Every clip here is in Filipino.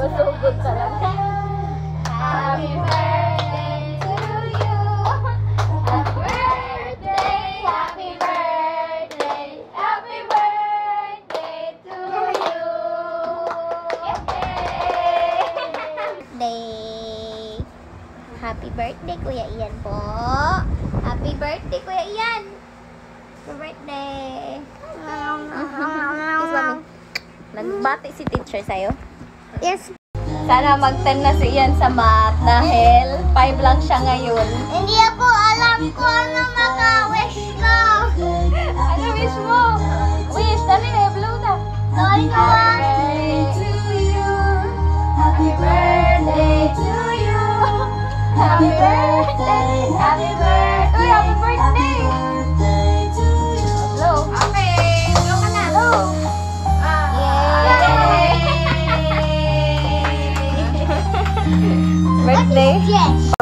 Masugod talaga. Happy birthday to you. Happy birthday, happy birthday, happy birthday to you. Birthday. Happy birthday, Kuya Ian po. Happy birthday, Kuya Ian. Happy birthday. Kiss mami. Nagbati si teacher sa'yo? Yes. Sana mag-10 na si Ian sa math dahil 5 lang siya ngayon. Hindi ako alam ko ano maka-wish ko. Ano wish mo? Wish, dali na, blow na. Sorry ko. Happy birthday to you. Happy birthday, happy birthday, happy birthday. Blow. Okay, blow ka na. Blow. Birthday? Yes.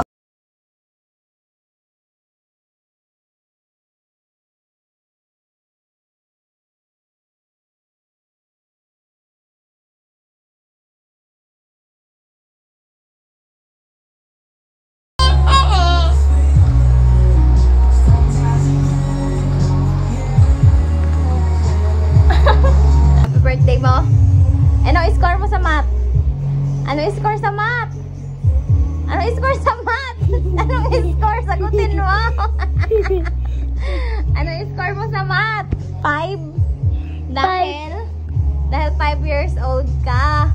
Happy birthday mo. Ano score mo sa math? Ano score sa math? Ano score sa math? Ano score? Sagutin mo. Ano score mo sa math? 5? Dahil 5 years old ka.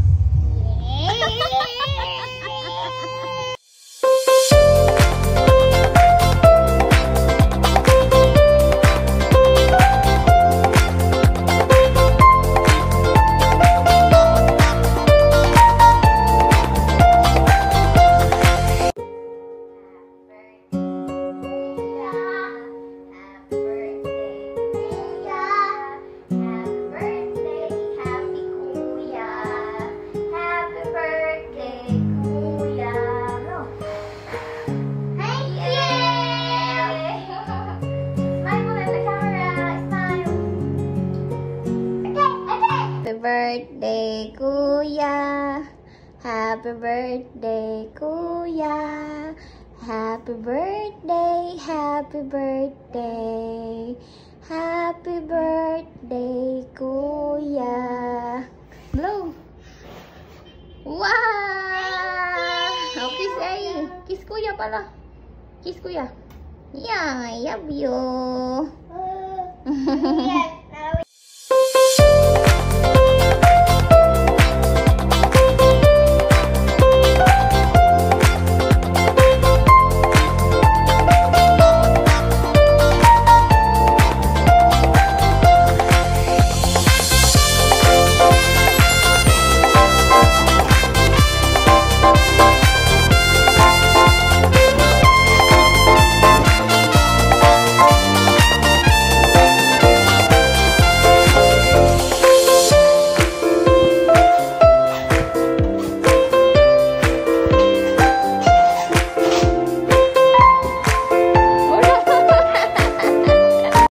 Birthday, Kuya. Happy birthday, Kuya. Happy birthday, happy birthday. Happy birthday, Kuya. Blow. Wow! Oh, kiss ay. Kiss Kuya pala. Kiss Kuya. Yeah, I love you.